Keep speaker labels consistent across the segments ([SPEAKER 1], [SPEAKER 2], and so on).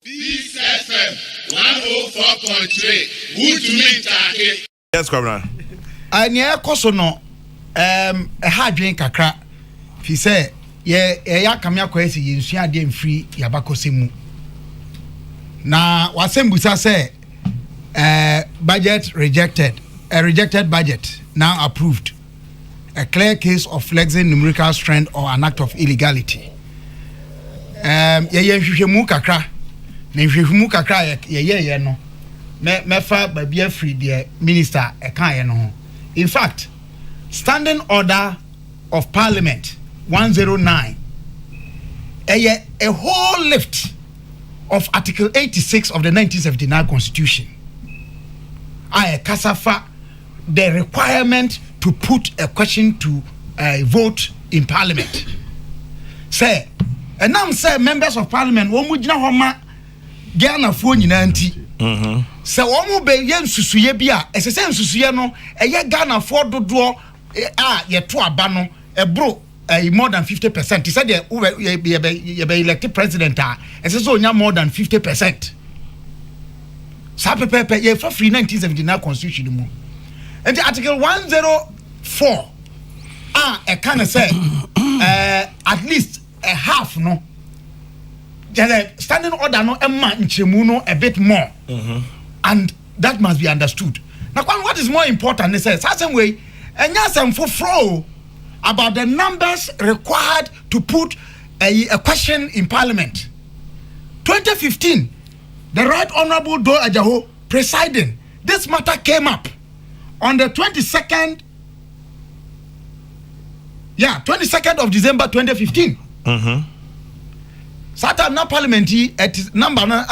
[SPEAKER 1] Peace FM 104.3. Good to meet you.
[SPEAKER 2] Yes, Governor.
[SPEAKER 3] Anya kosono ha dwen kakra fi say ye ya kamya kwesi yensua de mfiri yabakosemu na wasembusa say budget rejected, a rejected budget now approved, a clear case of flexing numerical strength or an act of illegality. Ye nhwehwemu kakra na nhwehwemu kakra ye no mefa babia free the minister ekan ye no. In fact, Standing Order of Parliament 109, a whole lift of Article 86 of the 1979 Constitution. I kasafa the requirement to put a question to vote in Parliament. Say, and now say members of Parliament, womujina homa Ghana phone nanti. Se womu be yen susuye bia, esese susuye no, eye Ghana for dodo ye to aba no, bro more than 50%. He said ye be elected president esese onya more than 50%. Sa pepe ye for free 1979 constitution mu. And the article 104 e can say at least a half no. The standing order no emma nchemu no a bit more. And that must be understood. Now, what is more important is a certain way, and yes, and for about the numbers required to put a question in Parliament. 2015, the Right Honorable Do Ajaho presiding, this matter came up on the 22nd of December 2015. Satan na parliamentary at number na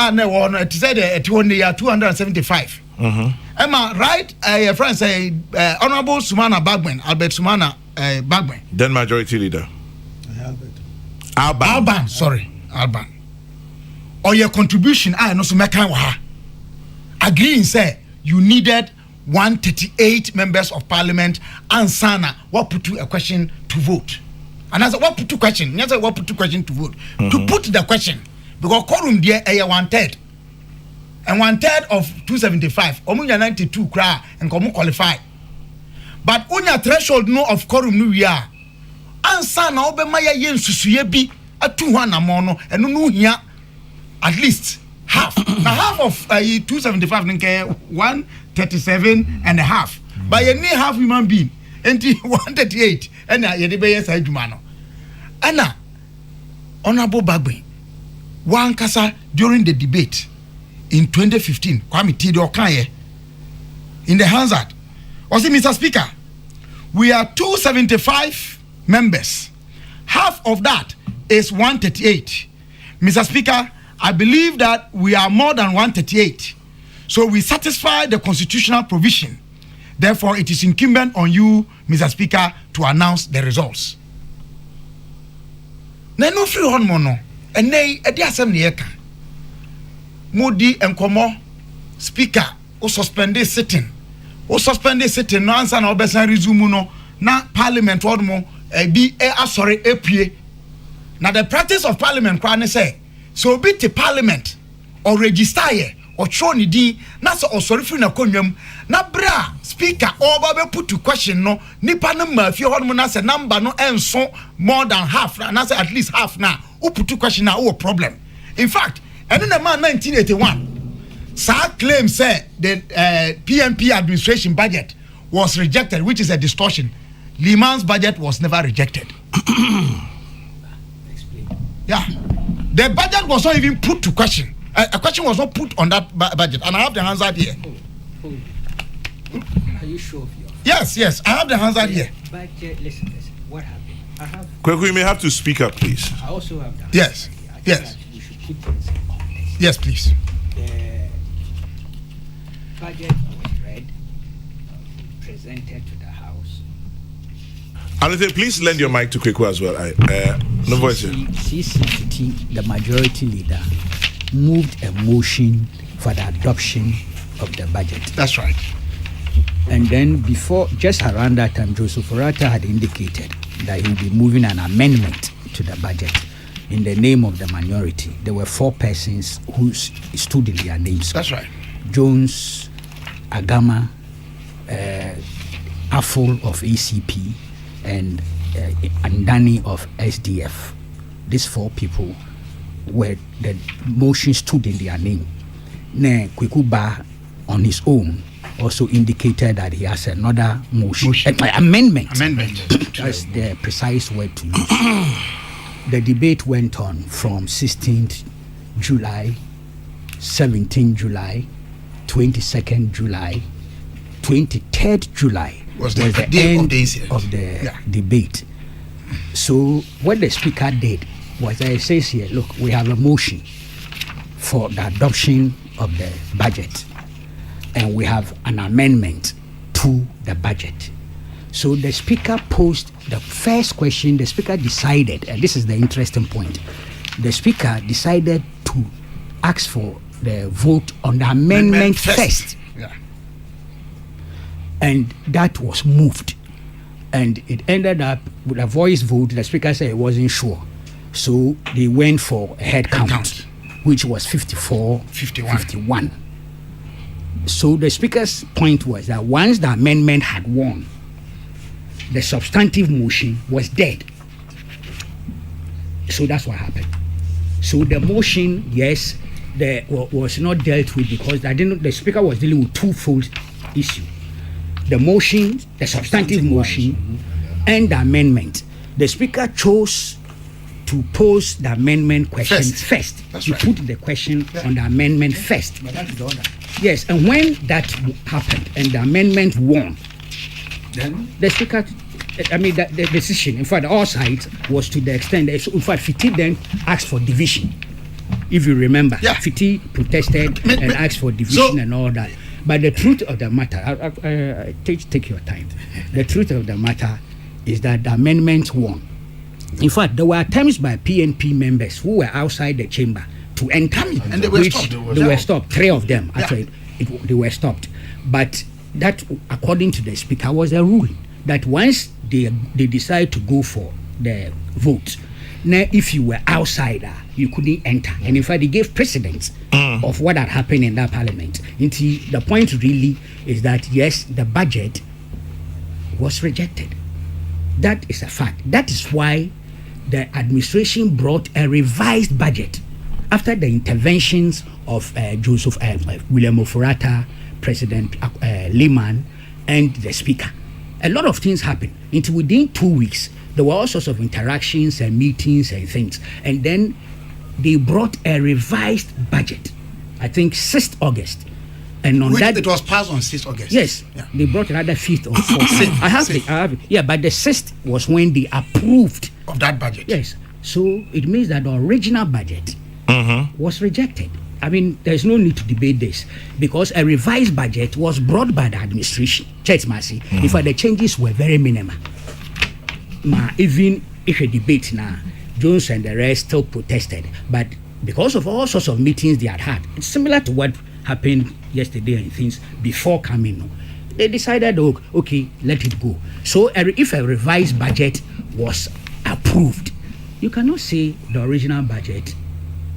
[SPEAKER 3] it said at 275. Emma right friend say Honorable Sumana Bagben, Albert Sumana Bagben.
[SPEAKER 2] Then majority leader.
[SPEAKER 3] Alban, sorry, Alban. Or your contribution I no so mekan wa ha. Agreeing say you needed 138 members of parliament and sana what put you a question to vote. And I said, what put two question? Yes, what put two question to vote? To put the question, because quorum there a 1/3. And 1/3 of 275, omunya 92 cry and come qualify. But unya threshold no of quorum no we are. Answer na obemaya yen susuye bi atu ho anamono eno no hia at least half. Now half of 275 nke 137 and a half. By any half human being, enti 138 and ye de be yes adwuma no. Anna, Honorable Bagbe, one kasa during the debate in 2015, Kwame Tidio Kanye, in the Hansard, was it Mr. Speaker? We are 275 members. Half of that is 138. Mr. Speaker, I believe that we are more than 138. So we satisfy the constitutional provision. Therefore, it is incumbent on you, Mr. Speaker, to announce the results. Na no free hon mo no enei edi asem ne yeka modi enkomo speaker o suspend sitting no answer na obesan resume no na parliament word mo bi asori epie na the practice of parliament kwa ne say so be to parliament or register here or show ni din na so osori free na konwam na bra speaker over be put to question no nipa no ma fie hon mo na say number no enso more than half na say at least half na who put to question na o problem. In fact eno na man 1981 sa claim say the PMP administration budget was rejected, which is a distortion. Liman's budget was never rejected.
[SPEAKER 4] Explain.
[SPEAKER 3] Yeah, the budget was not even put to question. A question was not put on that budget, and I have the Hansard here.
[SPEAKER 4] Hold. Are you sure of your?
[SPEAKER 3] Yes, I have the Hansard here.
[SPEAKER 4] Budget. Listen. What happened? I have.
[SPEAKER 2] Kweku, you may have to speak up, please.
[SPEAKER 4] I also have that.
[SPEAKER 3] Yes. Yes.
[SPEAKER 4] We should keep things honest.
[SPEAKER 3] Yes, please.
[SPEAKER 4] The budget was read, presented to the House.
[SPEAKER 2] Another, please lend your mic to Kweku as well. No voice here.
[SPEAKER 4] CCT, the majority leader, moved a motion for the adoption of the budget.
[SPEAKER 3] That's right.
[SPEAKER 4] And then before, just around that time, Joseph Orata had indicated that he would be moving an amendment to the budget. in the name of the minority. There were 4 persons who stood in their names.
[SPEAKER 3] That's right.
[SPEAKER 4] Jones, Agama, Afol of ACP, and Andani of SDF. These 4 people were the motion stood in their name. Now, Kweku Baako on his own also indicated that he has another amendment. That's the precise word to use. The debate went on from 16th July, 17th July, 22nd July, 23rd July
[SPEAKER 3] was the
[SPEAKER 4] end
[SPEAKER 3] of
[SPEAKER 4] the debate. So what the speaker did was that he says here, look, we have a motion for the adoption of the budget, and we have an amendment to the budget. So the speaker posed the first question. The speaker decided, and this is the interesting point, the speaker decided to ask for the vote on the amendment first.
[SPEAKER 3] Yeah.
[SPEAKER 4] And that was moved. And it ended up with a voice vote. The speaker said he wasn't sure. So they went for a head count, which was 51. So the speaker's point was that once the amendment had won, the substantive motion was dead. So that's what happened. So the motion, yes, was not dealt with because the speaker was dealing with twofold issue. The motion, the substantive motion, and the amendment. The speaker chose to pose the amendment question first.
[SPEAKER 3] That's
[SPEAKER 4] he
[SPEAKER 3] right.
[SPEAKER 4] put the question on the amendment first.
[SPEAKER 3] But that's the order.
[SPEAKER 4] Yes, and when that happened and the amendment won,
[SPEAKER 3] Then
[SPEAKER 4] the speaker, the decision, in fact, all sides was to the extent that, in fact, Fiti then asked for division. If you remember, Fiti protested and asked for division and all that. But the truth of the matter, take your time. The truth of the matter is that the amendment won. In fact, there were attempts by PNP members who were outside the chamber to enter,
[SPEAKER 3] and they were stopped.
[SPEAKER 4] They were stopped. 3 of them, actually, they were stopped. But that, according to the speaker, was a rule that once they decide to go for the vote, now if you were outsider, you couldn't enter. And in fact, they gave precedence of what had happened in that parliament. The point really is that, yes, the budget was rejected. That is a fact. That is why the administration brought a revised budget after the interventions of William Ofurata, President Lehman, and the speaker. A lot of things happened. Within 2 weeks, there were all sorts of interactions and meetings and things. And then they brought a revised budget, I think 6th August. And on that,
[SPEAKER 3] it was passed on 6th August.
[SPEAKER 4] Yes, they brought another 5th or 4th. I have it. Yeah, but the 6th was when they approved
[SPEAKER 3] of that budget.
[SPEAKER 4] Yes, so it means that the original budget was rejected. I mean, there's no need to debate this because a revised budget was brought by the administration. Church Mercy. In fact, the changes were very minimal. Even if a debate now, Jones and the rest still protested, but because of all sorts of meetings they had, it's similar to what happened yesterday and things before coming. They decided, okay, let it go. So if a revised budget was approved, you cannot say the original budget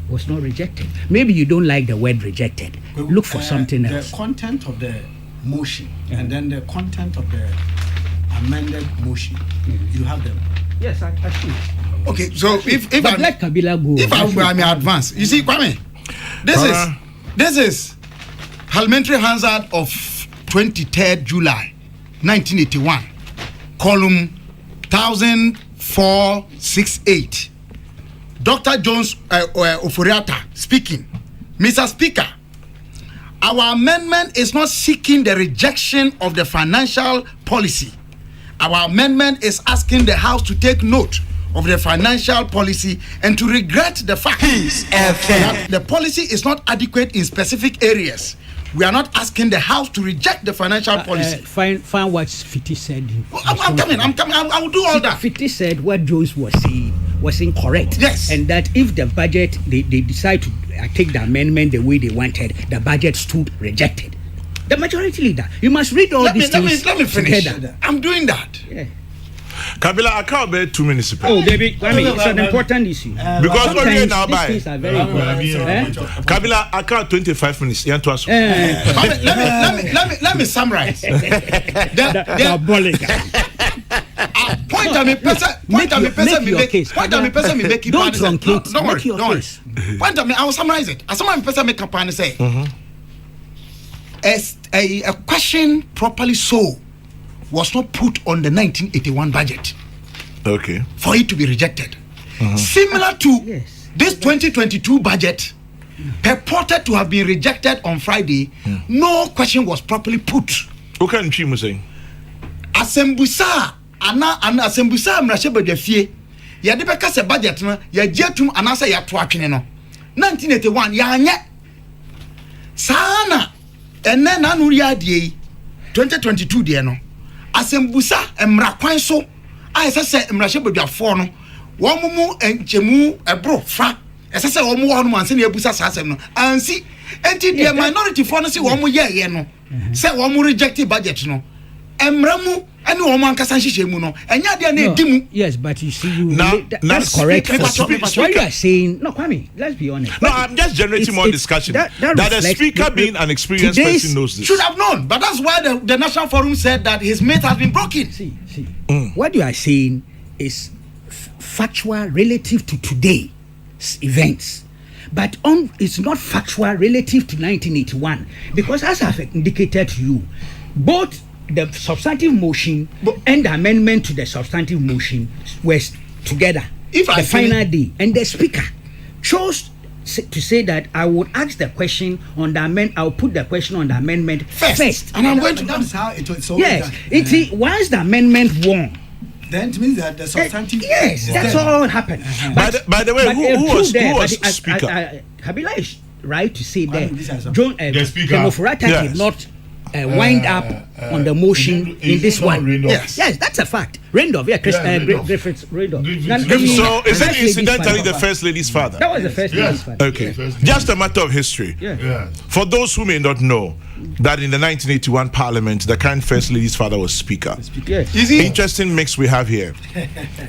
[SPEAKER 4] was not rejected. Maybe you don't like the word rejected. Look for something else.
[SPEAKER 5] The content of the motion and then the content of the amended motion, you have them.
[SPEAKER 4] Yes, I see.
[SPEAKER 3] Okay, so if
[SPEAKER 4] let Kabila go.
[SPEAKER 3] If I may advance, you see, Kwame, this is Parliamentary Hansard of 23rd July 1981, column 1468. Dr. Jones Ofuriata speaking. Mr. Speaker, our amendment is not seeking the rejection of the financial policy. Our amendment is asking the House to take note of the financial policy and to regret the fact that the policy is not adequate in specific areas. We are not asking the House to reject the financial policy.
[SPEAKER 4] Find what Fiti said.
[SPEAKER 3] I'm coming. I will do all that.
[SPEAKER 4] Fiti said what Jones was saying was incorrect.
[SPEAKER 3] Yes.
[SPEAKER 4] And that if the budget, they decide to take the amendment the way they wanted, the budget stood rejected. The majority leader, you must read all these things.
[SPEAKER 3] Let me finish.
[SPEAKER 4] Together.
[SPEAKER 3] I'm doing that.
[SPEAKER 4] Yeah.
[SPEAKER 2] Kabila, I can't bear 2 minutes.
[SPEAKER 4] Oh, David, I mean, it's an important issue.
[SPEAKER 2] Because what we now buy.
[SPEAKER 4] These things are very important.
[SPEAKER 2] Kabila, I can't 25 minutes.
[SPEAKER 3] Let me summarize. Point at me, person. Point at me, person. Make it.
[SPEAKER 4] Don't truncate.
[SPEAKER 3] Don't worry. Point at me. I will summarize it. As someone person make a plan say. As a question properly so was not put on the 1981 budget.
[SPEAKER 2] Okay.
[SPEAKER 3] For it to be rejected. Similar to this 2022 budget, purported to have been rejected on Friday, no question was properly put.
[SPEAKER 2] What can you say?
[SPEAKER 3] Asembusa, asembusa mrashebe defie. Ya de beka se budget no, ya jetum anasa ya to atwene no. 1981 ya anye. Sana enne na nu ya die 2022 die no. Asembusa emra kwan so a se mrashebe duafo no. Wo mumu enchemu ebro fra. Ese se wo mu ho no anse na ebusa sasem no. Ansi enti the minority for no se wo mu ye no. Se wo mu reject budget no. Emramu any woman can say no.
[SPEAKER 4] Yes, but you see,
[SPEAKER 2] that's
[SPEAKER 4] correct. What you are saying, no, Kwame, let's be honest.
[SPEAKER 2] No, I'm just generating more discussion. That the speaker, being an experienced person, knows this.
[SPEAKER 3] Should have known, but that's why the National Forum said that his mate has been broken.
[SPEAKER 4] See, what you are saying is factual relative to today's events. But it's not factual relative to 1981, because as I've indicated to you, both the substantive motion and the amendment to the substantive motion were together. The final day, and the speaker chose to say that I would ask the question on the amendment. I'll put the question on the amendment first.
[SPEAKER 3] And I'm going to.
[SPEAKER 5] That's how it was.
[SPEAKER 4] Yes, once the amendment won,
[SPEAKER 5] then it means that the substantive.
[SPEAKER 4] Yes, that's all happened.
[SPEAKER 2] By the way, who was speaker?
[SPEAKER 4] Kabila is right to say that John Demofurata did not wind up on the motion in this one. Yes, that's a fact. Randolph, Griffiths, Randolph.
[SPEAKER 2] So is it incidentally the First Lady's father?
[SPEAKER 4] That was the First Lady's father.
[SPEAKER 2] Okay, just a matter of history. For those who may not know, that in the 1981 Parliament, the current First Lady's father was Speaker. Interesting mix we have here.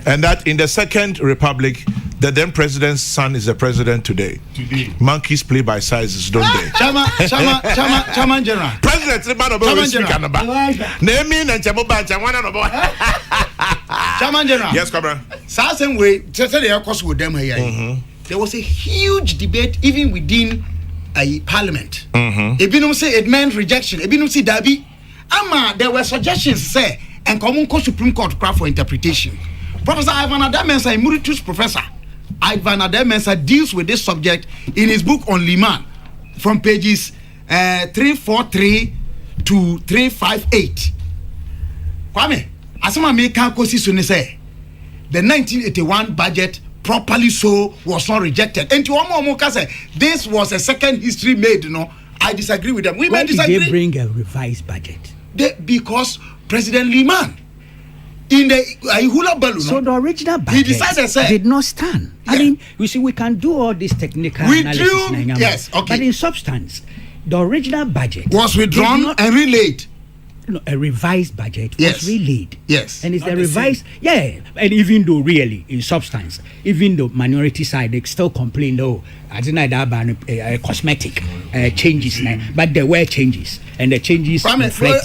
[SPEAKER 2] And that in the Second Republic, the then president's son is the president today. Monkeys play by sizes, don't they?
[SPEAKER 3] Chairman General.
[SPEAKER 2] President, the man of Speaker.
[SPEAKER 3] Chairman General.
[SPEAKER 2] Yes, Cabra.
[SPEAKER 3] Certain way, there was a huge debate even within a parliament. Ebinum say it meant rejection. Ebinum say dabi. Ama there were suggestions say and common Supreme Court craft for interpretation. Professor Ivan Adamensa, emeritus professor Ivan Adamensa, deals with this subject in his book on Liman from pages 343 to 358. Kwame, asama me kan kosi so ne say the 1981 budget properly so was not rejected. And to omo say this was a second history made, I disagree with them. We may disagree.
[SPEAKER 4] Why did they bring a revised budget?
[SPEAKER 3] Because President Liman in the Ihula Balu,
[SPEAKER 4] so the original budget did not stand. Yeah. I mean, you see, we can do all this technical analysis.
[SPEAKER 3] Yes, okay.
[SPEAKER 4] But in substance, the original budget
[SPEAKER 3] was withdrawn and relayed.
[SPEAKER 4] No, a revised budget was relayed.
[SPEAKER 3] Yes.
[SPEAKER 4] And it's the revised, and even though really, in substance, even though minority side, they still complain, I didn't know that cosmetic changes, but there were changes, and the changes reflect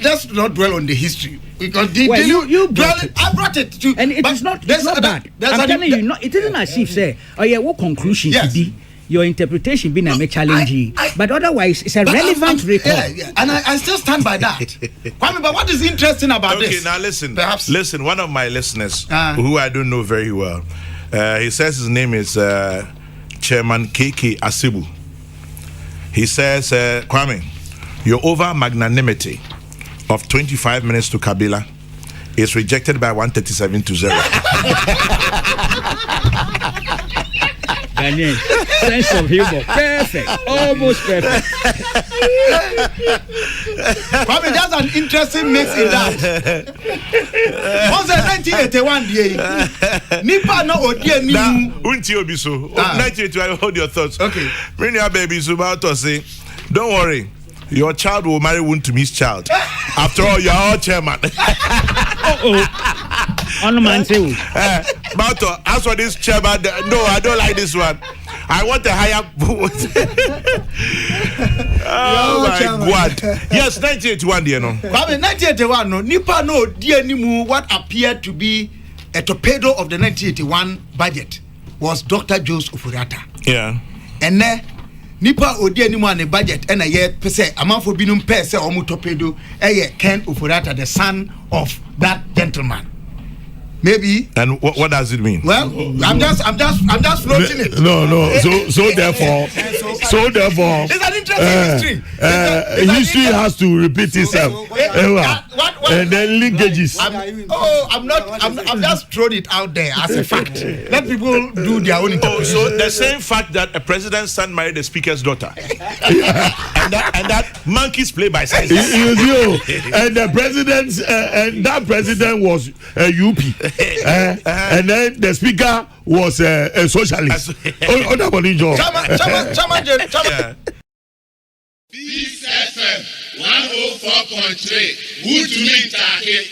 [SPEAKER 3] let's not dwell on the history, because
[SPEAKER 4] you brought it.
[SPEAKER 3] I brought it to,
[SPEAKER 4] and it's not bad. I'm telling you, it isn't as if say, what conclusion to be. Your interpretation being a challenge, but otherwise it's a relevant record.
[SPEAKER 3] And I still stand by that. Kwame, but what is interesting about this?
[SPEAKER 2] Okay, now listen. One of my listeners, who I don't know very well, he says his name is Chairman KK Asibu. He says, Kwame, your over magnanimity of 25 minutes to Kabila is rejected by 137 to 0.
[SPEAKER 4] Daniel, sense of humor, perfect, almost perfect.
[SPEAKER 3] Probably that's an interesting mix in that. Once 1981, Nipa no odie ni.
[SPEAKER 2] Unti obiso. 1981, hold your thoughts.
[SPEAKER 3] Okay.
[SPEAKER 2] Bring your baby about to say, don't worry, your child will marry one to his child. After all, you are all chairman.
[SPEAKER 4] On man too.
[SPEAKER 2] But as for this chairman, no, I don't like this one. I want a higher. Oh my God! Yes, 1981, you know.
[SPEAKER 3] 1981, no, Nipa no dear nimu what appeared to be a torpedo of the 1981 budget was Dr. Joseph Ofuriatta.
[SPEAKER 2] Yeah.
[SPEAKER 3] And then Nipa odi animu an budget and a year per se amanfo binum per se omu torpedo Ken Ofuriatta, the son of that gentleman. Maybe.
[SPEAKER 2] And what does it mean?
[SPEAKER 3] Well, I'm just floating it.
[SPEAKER 6] No. So therefore,
[SPEAKER 3] it's an interesting history.
[SPEAKER 6] History has to repeat itself. And then linkages.
[SPEAKER 3] I'm just throwing it out there as a fact. Let people do their own interpretation.
[SPEAKER 2] So the same fact that a president's son married the speaker's daughter, and that monkeys play by size.
[SPEAKER 6] And the president, and that president was a UP. And then the speaker was a socialist.
[SPEAKER 1] Peace FM 104.3. Good to meet you.